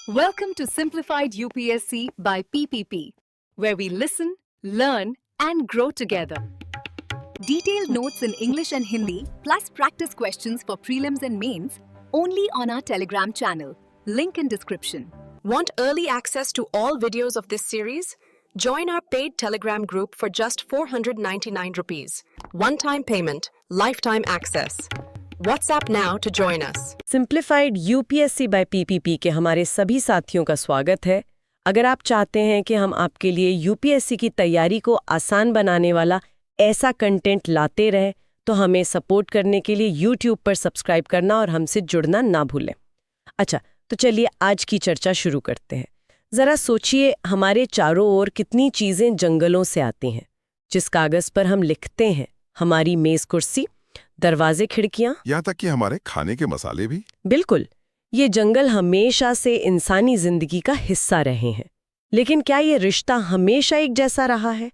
Welcome to Simplified UPSC by PPP, where we listen, learn, and grow together. Detailed notes in English and Hindi, plus practice questions for prelims and mains, only on our Telegram channel. Link in description. Want early access to all videos of this series? Join our paid Telegram group for just 499 rupees. One-time payment, lifetime access. WhatsApp now to join us. Simplified UPSC by PPP के हमारे सभी साथियों का स्वागत है। अगर आप चाहते हैं कि हम आपके लिए यूपीएससी की तैयारी को आसान बनाने वाला ऐसा कंटेंट लाते रहें, तो हमें सपोर्ट करने के लिए यूट्यूब पर सब्सक्राइब करना और हमसे जुड़ना ना भूलें। अच्छा, तो चलिए आज की चर्चा शुरू करते हैं। ज़रा सोचिए, हमारे चारों ओर कितनी चीज़ें जंगलों से आती हैं। जिस कागज़ पर हम लिखते हैं, हमारी मेज़ कुर्सी, दरवाजे खिड़कियां, यहाँ तक कि हमारे खाने के मसाले भी। बिल्कुल, ये जंगल हमेशा से इंसानी जिंदगी का हिस्सा रहे हैं। लेकिन क्या ये रिश्ता हमेशा एक जैसा रहा है?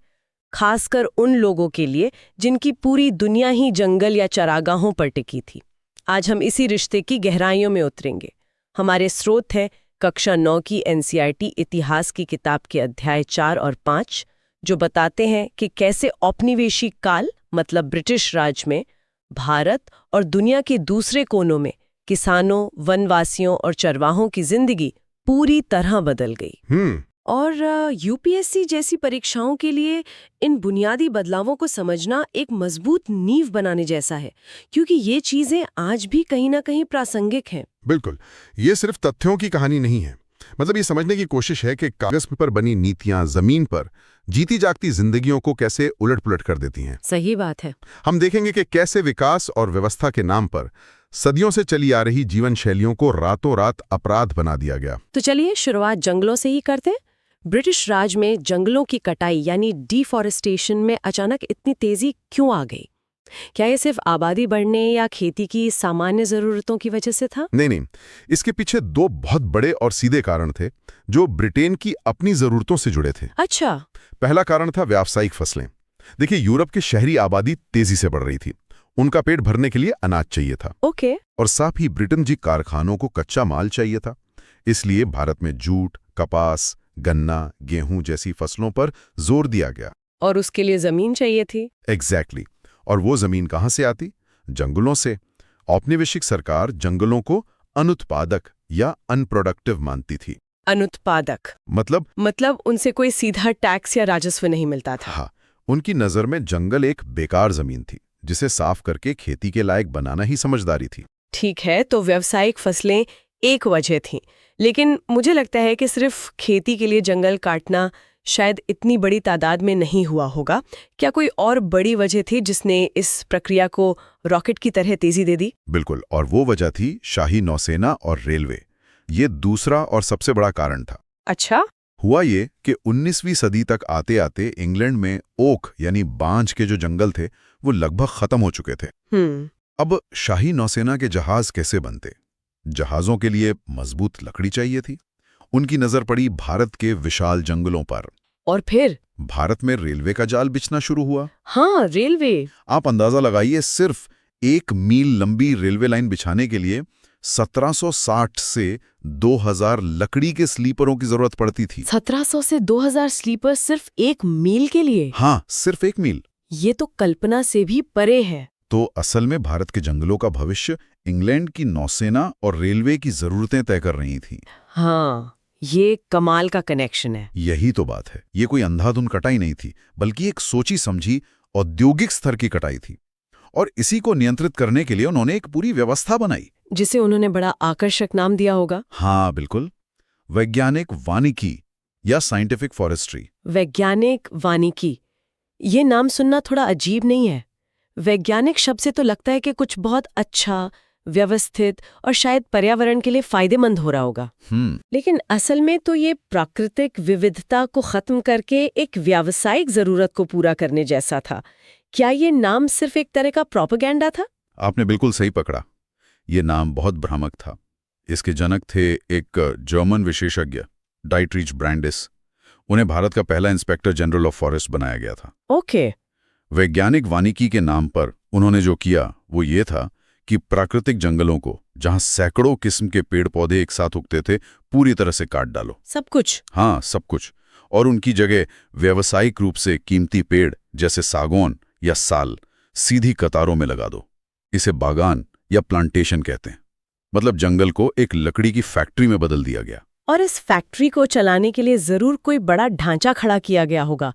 खासकर उन लोगों के लिए जिनकी पूरी दुनिया ही जंगल या चरागाहों पर टिकी थी। आज हम इसी रिश्ते की गहराइयों में उतरेंगे। हमारे स्रोत हैं कक्षा 9 की एनसीईआरटी इतिहास की किताब के अध्याय 4 और 5, जो बताते हैं कि कैसे औपनिवेशिक काल मतलब ब्रिटिश राज में भारत और दुनिया के दूसरे कोनों में किसानों, वनवासियों और चरवाहों की जिंदगी पूरी तरह बदल गई। और यूपीएससी जैसी परीक्षाओं के लिए इन बुनियादी बदलावों को समझना एक मजबूत नींव बनाने जैसा है, क्योंकि ये चीजें आज भी कहीं ना कहीं प्रासंगिक हैं। बिल्कुल, ये सिर्फ तथ्यों की कहानी नहीं है। मतलब ये समझने की कोशिश है कि कागज पर बनी नीतियां जमीन पर जीती जागती जिंदगियों को कैसे उलट-पुलट कर देती हैं। सही बात है। हम देखेंगे कि कैसे विकास और व्यवस्था के नाम पर सदियों से चली आ रही जीवन शैलियों को रातों रात अपराध बना दिया गया। तो चलिए शुरुआत जंगलों से ही करते हैं। ब्रिटिश राज में जंगलों की कटाई यानी डिफॉरेस्टेशन में अचानक इतनी तेजी क्यों आ गई? क्या ये सिर्फ आबादी बढ़ने या खेती की सामान्य जरूरतों की वजह से था? नहीं, इसके पीछे दो बहुत बड़े और सीधे कारण थे जो ब्रिटेन की अपनी जरूरतों से जुड़े थे। अच्छा। पहला कारण था व्यावसायिक फसलें। देखिए, यूरोप की शहरी आबादी तेजी से बढ़ रही थी। उनका पेट भरने के लिए अनाज चाहिए था। ओके। और साथ ही ब्रिटेन जी कारखानों को कच्चा माल चाहिए था। इसलिए भारत में जूट, कपास, गन्ना, गेहूं जैसी फसलों पर जोर दिया गया। और उसके लिए जमीन चाहिए थी। एग्जैक्टली। और वो जमीन कहां से आती? जंगलों से। औपनिवेशिक सरकार जंगलों को अनुत्पादक या अनप्रोडक्टिव मानती थी। अनुत्पादक मतलब उनसे कोई सीधा टैक्स या राजस्व नहीं मिलता था। हाँ, उनकी नजर में जंगल एक बेकार जमीन थी, जिसे साफ करके खेती के लायक बनाना ही समझदारी थी। ठीक है, तो व्यावसायिक फसलें एक वजह थी, लेकिन मुझे लगता है कि सिर्फ खेती के लिए जंगल काटना शायद इतनी बड़ी तादाद में नहीं हुआ होगा। क्या कोई और बड़ी वजह थी जिसने इस प्रक्रिया को रॉकेट की तरह तेजी दे दी? बिल्कुल, और वो वजह थी शाही नौसेना और रेलवे। ये दूसरा और सबसे बड़ा कारण था। अच्छा। हुआ ये कि 19वीं सदी तक आते आते इंग्लैंड में ओक यानी बांज के जो जंगल थे वो लगभग खत्म हो चुके थे। अब शाही नौसेना के जहाज कैसे बनते? जहाजों के लिए मजबूत लकड़ी चाहिए थी। उनकी नजर पड़ी भारत के विशाल जंगलों पर। और फिर भारत में रेलवे का जाल बिछना शुरू हुआ। हाँ, रेलवे। आप अंदाजा लगाइए, सिर्फ 1 मील लंबी रेलवे लाइन बिछाने के लिए 1760 से 2000 लकड़ी के स्लीपरों की जरूरत पड़ती थी। 1700 से 2000 स्लीपर सिर्फ 1 मील के लिए? हाँ, सिर्फ 1 मील। ये तो कल्पना से भी परे है। तो असल में भारत के जंगलों का भविष्य इंग्लैंड की नौसेना और रेलवे की जरूरतें तय कर रही थी। हाँ, ये कमाल का कनेक्शन है। यही तो बात है। ये कोई अंधाधुन कटाई नहीं थी, बल्कि एक सोची समझी औद्योगिक स्तर की कटाई थी। और इसी को नियंत्रित करने के लिए उन्होंने एक पूरी व्यवस्था बनाई, जिसे उन्होंने बड़ा आकर्षक नाम दिया होगा। हाँ बिल्कुल, वैज्ञानिक वानिकी या साइंटिफिक फॉरेस्ट्री। वैज्ञानिक वानिकी, ये नाम सुनना थोड़ा अजीब नहीं है? वैज्ञानिक शब्द से तो लगता है कि कुछ बहुत अच्छा, व्यवस्थित और शायद पर्यावरण के लिए फायदेमंद हो रहा होगा। लेकिन असल में तो ये प्राकृतिक विविधता को खत्म करके एक व्यावसायिक जरूरत को पूरा करने जैसा था। क्या ये नाम सिर्फ एक तरह का प्रोपेगेंडा था? आपने बिल्कुल सही पकड़ा। ये नाम बहुत भ्रामक था। इसके जनक थे एक जर्मन विशेषज्ञ डाइटरीच ब्रैंडिस। उन्हें भारत का पहला इंस्पेक्टर जनरल ऑफ फॉरेस्ट बनाया गया था। ओके। वैज्ञानिक वानिकी के नाम पर उन्होंने जो किया वो ये था कि प्राकृतिक जंगलों को, जहां सैकड़ों किस्म के पेड़ पौधे एक साथ उगते थे, पूरी तरह से काट डालो। सब कुछ? हाँ, सब कुछ। और उनकी जगह व्यावसायिक रूप से कीमती पेड़ जैसे सागौन या साल सीधी कतारों में लगा दो। इसे बागान या प्लांटेशन कहते हैं। मतलब जंगल को एक लकड़ी की फैक्ट्री में बदल दिया गया। और इस फैक्ट्री को चलाने के लिए जरूर कोई बड़ा ढांचा खड़ा किया गया होगा,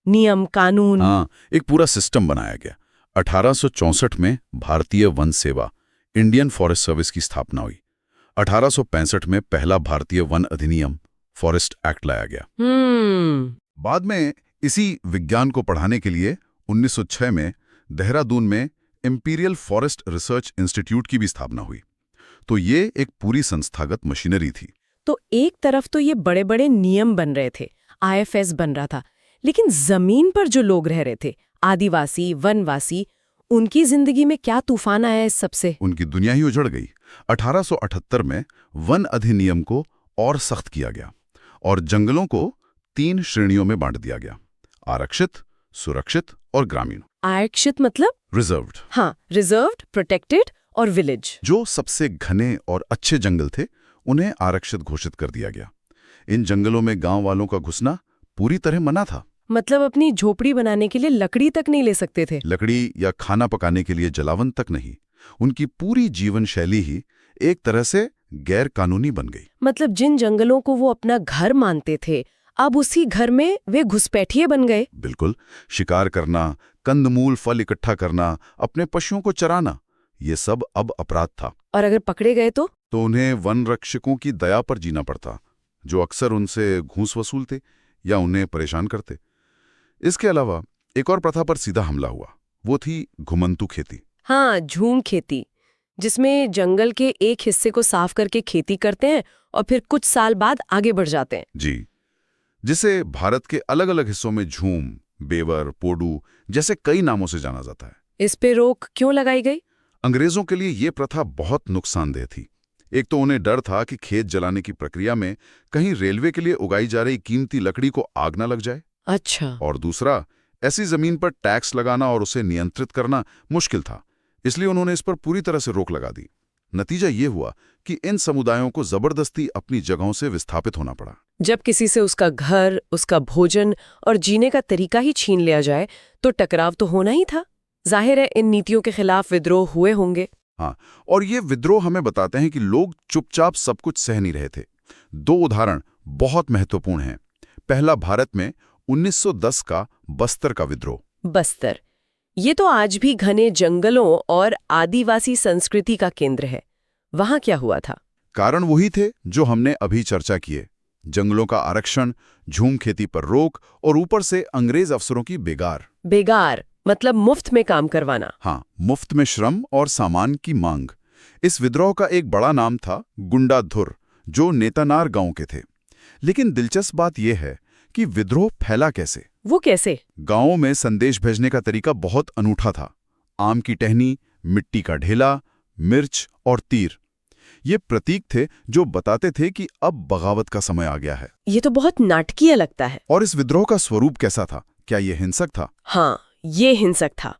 नियम कानून। हाँ, एक पूरा सिस्टम बनाया गया। 1864 में भारतीय वन सेवा, इंडियन फॉरेस्ट सर्विस की स्थापना हुई। 1865 में पहला भारतीय वन अधिनियम, फॉरेस्ट एक्ट लाया गया। बाद में इसी विज्ञान को पढ़ाने के लिए 1906 में देहरादून में इंपीरियल फॉरेस्ट रिसर्च इंस्टीट्यूट की भी स्थापना हुई। तो ये एक पूरी संस्थागत मशीनरी थी। तो एक तरफ तो ये बड़े बड़े नियम बन रहे थे, IFS बन रहा था, लेकिन जमीन पर जो लोग रह रहे थे, आदिवासी, वनवासी, उनकी जिंदगी में क्या तूफान आया इस सबसे? उनकी दुनिया ही उजड़ गई। 1878 में वन अधिनियम को और सख्त किया गया और जंगलों को 3 श्रेणियों में बांट दिया गया: आरक्षित, सुरक्षित और ग्रामीण। आरक्षित मतलब? रिजर्व्ड। हाँ, रिजर्व्ड, प्रोटेक्टेड और विलेज। जो सबसे घने और अच्छे जंगल थे उन्हें आरक्षित घोषित कर दिया गया। इन जंगलों में गांव वालों का घुसना पूरी तरह मना था। मतलब अपनी झोपड़ी बनाने के लिए लकड़ी तक नहीं ले सकते थे? लकड़ी या खाना पकाने के लिए जलावन तक नहीं। उनकी पूरी जीवन शैली ही एक तरह से गैर कानूनी बन गई। मतलब जिन जंगलों को वो अपना घर मानते थे, अब उसी घर में वे घुसपैठिए बन गए। बिल्कुल। शिकार करना, कंदमूल फल इकट्ठा करना, अपने पशुओं को चराना, ये सब अब अपराध था। और अगर पकड़े गए तो उन्हें वन रक्षकों की दया पर जीना पड़ता, जो अक्सर उनसे घूस वसूलते या उन्हें परेशान करते। इसके अलावा एक और प्रथा पर सीधा हमला हुआ, वो थी घुमंतू खेती। हाँ, झूम खेती, जिसमें जंगल के एक हिस्से को साफ करके खेती करते हैं और फिर कुछ साल बाद आगे बढ़ जाते हैं। जी, जिसे भारत के अलग अलग हिस्सों में झूम, बेवर, पोडू जैसे कई नामों से जाना जाता है। इस पे रोक क्यों लगाई गई? अंग्रेजों के लिए ये प्रथा बहुत नुकसानदेह थी। एक तो उन्हें डर था कि खेत जलाने की प्रक्रिया में कहीं रेलवे के लिए उगाई जा रही कीमती लकड़ी को आग न लग जाए। अच्छा। और दूसरा, ऐसी जमीन पर टैक्स लगाना और उसे नियंत्रित करना मुश्किल था, इसलिए उन्होंने इस पर पूरी तरह से रोक लगा दी। नतीजा ये हुआ कि इन समुदायों को जबरदस्ती अपनी जगहों से विस्थापित होना पड़ा। जब किसी से उसका घर, उसका भोजन और जीने का तरीका ही छीन लिया जाए तो टकराव तो होना ही था। जाहिर है इन नीतियों के खिलाफ विद्रोह हुए होंगे। हाँ, और ये विद्रोह हमें बताते हैं कि लोग चुपचाप सब कुछ सह नहीं रहे थे। 2 उदाहरण बहुत महत्वपूर्ण हैं। पहला, भारत में 1910 का बस्तर का विद्रोह। बस्तर, ये तो आज भी घने जंगलों और आदिवासी संस्कृति का केंद्र है। वहां क्या हुआ था? कारण वही थे जो हमने अभी चर्चा किए: जंगलों का आरक्षण, झूम खेती पर रोक और ऊपर से अंग्रेज अफसरों की बेगार मतलब मुफ्त में काम करवाना। हाँ, मुफ्त में श्रम और सामान की मांग। इस विद्रोह का एक बड़ा नाम था गुंडा धुर, जो नेतानार गांव के थे। लेकिन दिलचस्प बात यह है कि विद्रोह फैला कैसे? वो कैसे? गांवों में संदेश भेजने का तरीका बहुत अनूठा था। आम की टहनी, मिट्टी का ढेला, मिर्च और तीर, ये प्रतीक थे जो बताते थे कि अब बगावत का समय आ गया है। ये तो बहुत नाटकीय लगता है। और इस विद्रोह का स्वरूप कैसा था? क्या ये हिंसक था? हाँ, ये हिंसक था।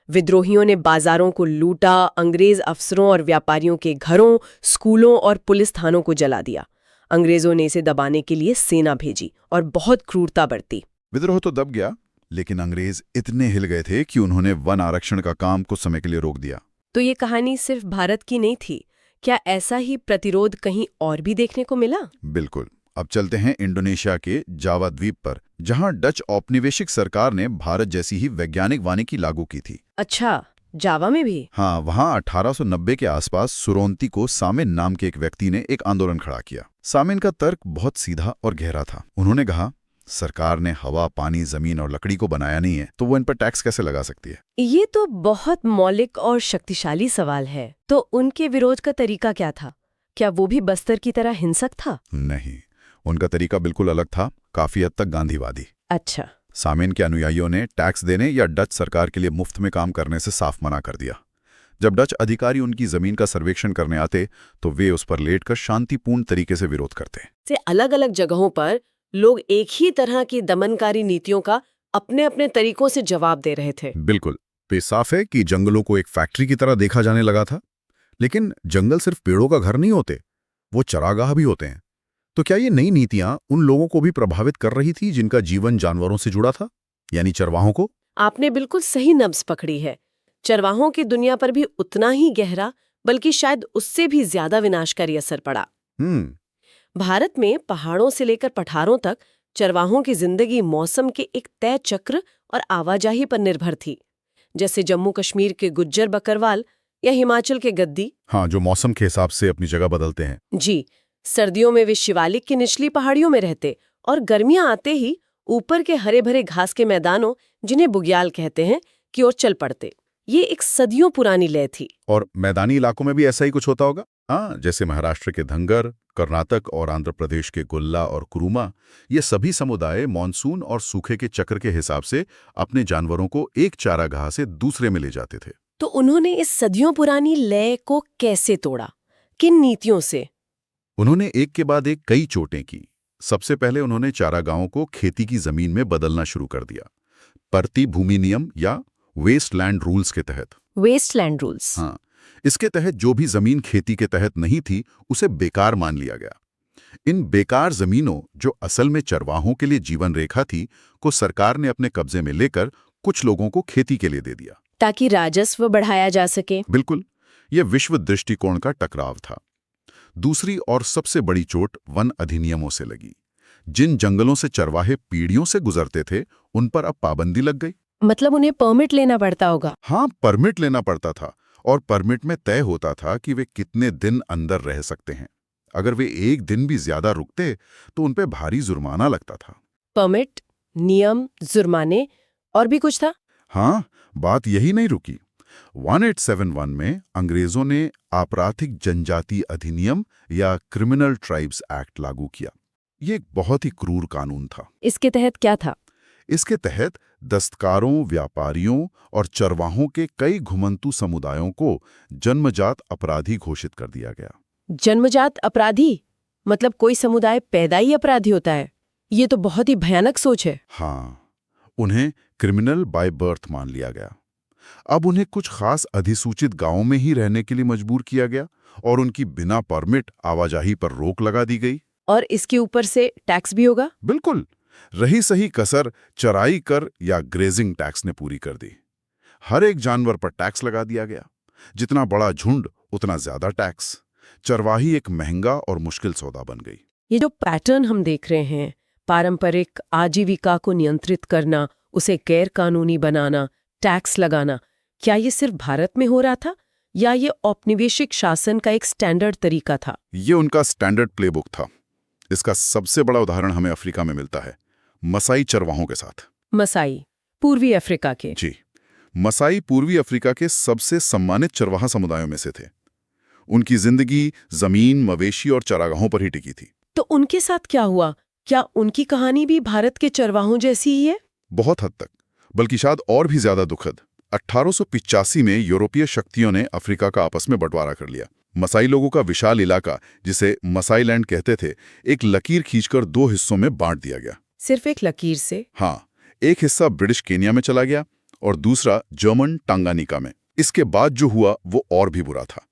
विद्रोहियों ने बाजारों को लूटा, अंग्रेज अफसरों और व्यापारियों के घरों, स्कूलों और पुलिस थानों को जला दिया। अंग्रेजों ने इसे दबाने के लिए सेना भेजी और बहुत क्रूरता बरती। विद्रोह तो दब गया, लेकिन अंग्रेज इतने हिल गए थे कि उन्होंने वन आरक्षण का काम कुछ समय के लिए रोक दिया। तो ये कहानी सिर्फ भारत की नहीं थी। क्या ऐसा ही प्रतिरोध कहीं और भी देखने को मिला? बिल्कुल। अब चलते हैं इंडोनेशिया के जावा द्वीप पर, जहां डच औपनिवेशिक सरकार ने भारत जैसी ही वैज्ञानिक वानिकी लागू की थी। अच्छा, जावा में भी? हाँ, वहां 1890 के आसपास सुरोंती को सामिन नाम के एक व्यक्ति ने एक आंदोलन खड़ा किया। सामिन का तर्क बहुत सीधा और गहरा था। उन्होंने कहा, सरकार ने हवा, पानी, जमीन और लकड़ी को बनाया नहीं है, तो वो इन पर टैक्स कैसे लगा सकती है? ये तो बहुत मौलिक और शक्तिशाली सवाल है। तो उनके विरोध का तरीका क्या था? क्या वो भी बस्तर की तरह हिंसक था? नहीं, उनका तरीका बिल्कुल अलग था, काफी हद तक गांधीवादी। अच्छा। सामिन के अनुयायियों ने टैक्स देने या डच सरकार के लिए मुफ्त में काम करने से साफ मना कर दिया। जब डच अधिकारी उनकी जमीन का सर्वेक्षण करने आते तो वे उस पर लेटकर शांतिपूर्ण तरीके से विरोध करते। से अलग-अलग जगहों पर लोग एक ही तरह की दमनकारी नीतियों का अपने अपने तरीकों से जवाब दे रहे थे। बिल्कुल। तो साफ है कि जंगलों को एक फैक्ट्री की तरह देखा जाने लगा था। लेकिन जंगल सिर्फ पेड़ों का घर नहीं होते, वो चरागाह भी होते हैं। तो क्या ये नई नीतियां उन लोगों को भी प्रभावित कर रही थी जिनका जीवन जानवरों से जुड़ा था, यानी चरवाहों को? आपने बिल्कुल सही नब्ज पकड़ी है। चरवाहों की दुनिया पर भी उतना ही गहरा, बल्कि शायद उससे भी ज्यादा विनाशकारी असर पड़ा। भारत में पहाड़ों से लेकर पठारों तक चरवाहों की जिंदगी मौसम के एक तय चक्र और आवाजाही पर निर्भर थी। जैसे जम्मू कश्मीर के गुज्जर बकरवाल या हिमाचल के गद्दी। हाँ, जो मौसम के हिसाब से अपनी जगह बदलते हैं। जी, सर्दियों में वे शिवालिक की निचली पहाड़ियों में रहते और गर्मियां आते ही ऊपर के हरे भरे घास के मैदानों, जिन्हें बुग्याल कहते हैं, की ओर चल पड़ते। ये एक सदियों पुरानी लय थी। और मैदानी इलाकों में भी ऐसा ही कुछ होता होगा? हाँ, जैसे महाराष्ट्र के धंगर, कर्नाटक और आंध्र प्रदेश के गोल्ला और कुरुमा, ये सभी समुदाय मानसून और सूखे के चक्र के हिसाब से अपने जानवरों को एक चारागाह से दूसरे में ले जाते थे। तो उन्होंने इस सदियों पुरानी लय को कैसे तोड़ा? किन नीतियों से? उन्होंने एक के बाद एक कई चोटें की। सबसे पहले उन्होंने चारागाहों को खेती की जमीन में बदलना शुरू कर दिया, परती भूमि नियम या वेस्टलैंड रूल्स के तहत। Wasteland rules? हाँ, इसके तहत जो भी जमीन खेती के तहत नहीं थी, उसे बेकार मान लिया गया। इन बेकार जमीनों, जो असल में चरवाहों के लिए जीवन रेखा थी, को सरकार ने अपने कब्जे में लेकर कुछ लोगों को खेती के लिए दे दिया, ताकि राजस्व बढ़ाया जा सके। बिल्कुल, यह विश्व दृष्टिकोण का टकराव था। दूसरी और सबसे बड़ी चोट वन अधिनियमों से लगी। जिन जंगलों से चरवाहे पीढ़ियों से गुजरते थे, उन पर अब पाबंदी लग गई। मतलब उन्हें परमिट लेना पड़ता होगा? हाँ, परमिट लेना पड़ता था, और परमिट में तय होता था कि वे कितने दिन अंदर रह सकते हैं। अगर वे एक दिन भी ज्यादा रुकते तो उन पे भारी जुर्माना लगता था। परमिट, नियम, जुर्माने और भी कुछ था? हाँ, बात यही नहीं रुकी। 1871 में अंग्रेजों ने आपराधिक जनजाति अधिनियम या क्रिमिनल ट्राइब्स एक्ट लागू किया। ये एक बहुत ही क्रूर कानून था। इसके तहत क्या था? इसके तहत दस्तकारों, व्यापारियों और चरवाहों के कई घुमंतू समुदायों को जन्मजात अपराधी घोषित कर दिया गया। जन्मजात अपराधी? मतलब कोई समुदाय पैदा ही अपराधी होता है? ये तो बहुत ही भयानक सोच है। हाँ, उन्हें क्रिमिनल बाय बर्थ मान लिया गया। अब उन्हें कुछ खास अधिसूचित गांवों में ही रहने के लिए मजबूर किया गया और उनकी बिना परमिट आवाजाही पर रोक लगा दी गई। और इसके ऊपर से टैक्स भी होगा? बिल्कुल, रही सही कसर चराई कर या ग्रेजिंग टैक्स ने पूरी कर दी। हर एक जानवर पर टैक्स लगा दिया गया। जितना बड़ा झुंड उतना ज्यादा टैक्स। चरवाही एक महंगा और मुश्किल सौदा बन गई। ये जो पैटर्न हम देख रहे हैं, पारंपरिक आजीविका को नियंत्रित करना, उसे गैर कानूनी बनाना, टैक्स लगाना, क्या ये सिर्फ भारत में हो रहा था या ये औपनिवेशिक शासन का एक स्टैंडर्ड तरीका था? ये उनका स्टैंडर्ड प्लेबुक था। इसका सबसे बड़ा उदाहरण हमें अफ्रीका में मिलता है, मसाई चरवाहों के साथ। मसाई पूर्वी अफ्रीका के? जी, मसाई पूर्वी अफ्रीका के सबसे सम्मानित चरवाहा समुदायों में से थे। उनकी जिंदगी जमीन, मवेशी और चरागाहों पर ही टिकी थी। तो उनके साथ क्या हुआ? क्या उनकी कहानी भी भारत के चरवाहों जैसी ही है? बहुत हद तक, बल्कि शायद और भी ज्यादा दुखद। 1885 में यूरोपीय शक्तियों ने अफ्रीका का आपस में बंटवारा कर लिया। मसाई लोगों का विशाल इलाका, जिसे मसाईलैंड कहते थे, एक लकीर खींचकर 2 हिस्सों में बांट दिया गया। सिर्फ एक लकीर से? हाँ, एक हिस्सा ब्रिटिश केन्या में चला गया और दूसरा जर्मन टांगानिका में। इसके बाद जो हुआ वो और भी बुरा था।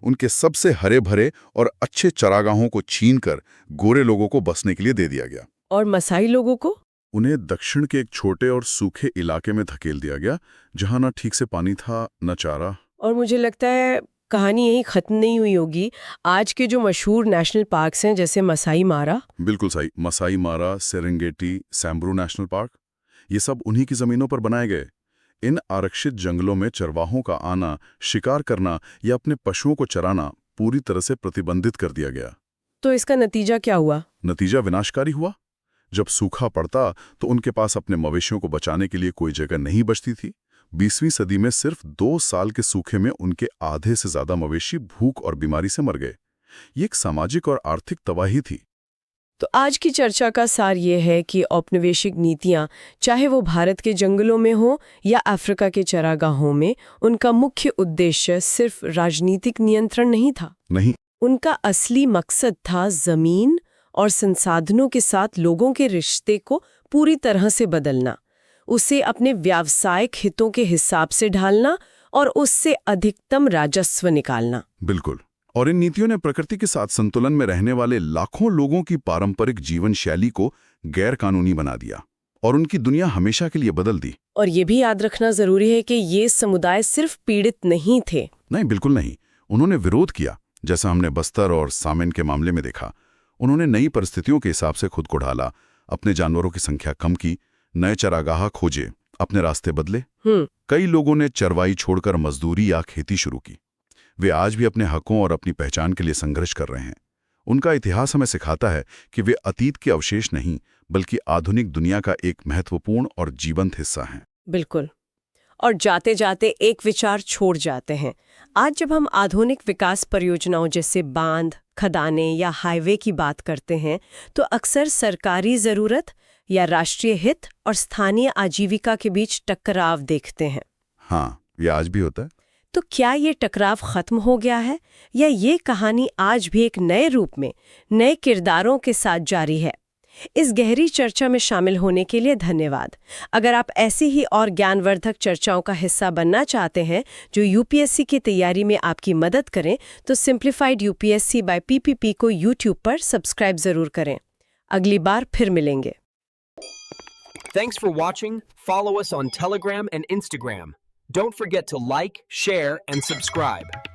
उनके सबसे हरे भरे और अच्छे चरागाहों को छीनकर गोरे लोगों को बसने के लिए दे दिया गया। और मसाई लोगों को? उन्हें दक्षिण के एक छोटे और सूखे इलाके में धकेल दिया गया, जहां ना ठीक से पानी था, न चारा। और मुझे लगता है कहानी यहीं खत्म नहीं हुई होगी। आज के जो मशहूर नेशनल पार्क्स हैं, जैसे मसाई मारा। बिल्कुल सही, मसाई मारा, सेरेंगेटी, सैम्ब्रू नेशनल पार्क, ये सब उन्हीं की जमीनों पर बनाए गए। इन आरक्षित जंगलों में चरवाहों का आना, शिकार करना या अपने पशुओं को चराना पूरी तरह से प्रतिबंधित कर दिया गया। तो इसका नतीजा क्या हुआ? नतीजा विनाशकारी हुआ। जब सूखा पड़ता तो उनके पास अपने मवेशियों को बचाने के लिए कोई जगह नहीं बचती थी। 20वीं सदी में सिर्फ 2 साल के सूखे में उनके आधे से ज्यादा मवेशी भूख और बीमारी से मर गए। ये एक सामाजिक और आर्थिक तबाही थी। तो आज की चर्चा का सार ये है कि औपनिवेशिक नीतियां, चाहे वो भारत के जंगलों में हो या अफ्रीका के चरागाहों में, उनका मुख्य उद्देश्य सिर्फ राजनीतिक नियंत्रण नहीं था। नहीं, उनका असली मकसद था जमीन और संसाधनों के साथ लोगों के रिश्ते को पूरी तरह से बदलना, उसे अपने व्यावसायिक हितों के हिसाब से ढालना और उससे अधिकतम राजस्व निकालना। बिल्कुल। और इन नीतियों ने प्रकृति के साथ संतुलन में रहने वाले लाखों लोगों की पारंपरिक जीवन शैली को गैर कानूनी बना दिया और उनकी दुनिया हमेशा के लिए बदल दी। और ये भी याद रखना जरूरी है कि ये समुदाय सिर्फ पीड़ित नहीं थे। नहीं, बिल्कुल नहीं। उन्होंने विरोध किया, जैसा हमने बस्तर और सामेन के मामले में देखा। उन्होंने नई परिस्थितियों के हिसाब से खुद को ढाला, अपने जानवरों की संख्या कम की, नए चरागाह खोजे, अपने रास्ते बदले। कई लोगों ने चरवाई छोड़कर मजदूरी या खेती शुरू की। वे आज भी अपने हकों और अपनी पहचान के लिए संघर्ष कर रहे हैं। उनका इतिहास हमें सिखाता है कि वे अतीत के अवशेष नहीं, बल्कि आधुनिक दुनिया का एक महत्वपूर्ण और जीवंत हिस्सा हैं। बिल्कुल। और जाते जाते एक विचार छोड़ जाते हैं। आज जब हम आधुनिक विकास परियोजनाओं जैसे बांध, खदानें या हाईवे की बात करते हैं, तो अक्सर सरकारी जरूरत या राष्ट्रीय हित और स्थानीय आजीविका के बीच टकराव देखते हैं। हाँ, ये आज भी होता है। तो क्या ये टकराव खत्म हो गया है, या ये कहानी आज भी एक नए रूप में, नए किरदारों के साथ जारी है? इस गहरी चर्चा में शामिल होने के लिए धन्यवाद। अगर आप ऐसी ही और ज्ञानवर्धक चर्चाओं का हिस्सा बनना चाहते हैं जो यूपीएससी की तैयारी में आपकी मदद करें, तो सिंप्लीफाइड यूपीएससी बाय पीपीपी को यूट्यूब पर सब्सक्राइब जरूर करें। अगली बार फिर मिलेंगे। Thanks for watching. Follow us on Telegram and Instagram. Don't forget to like, share, and subscribe.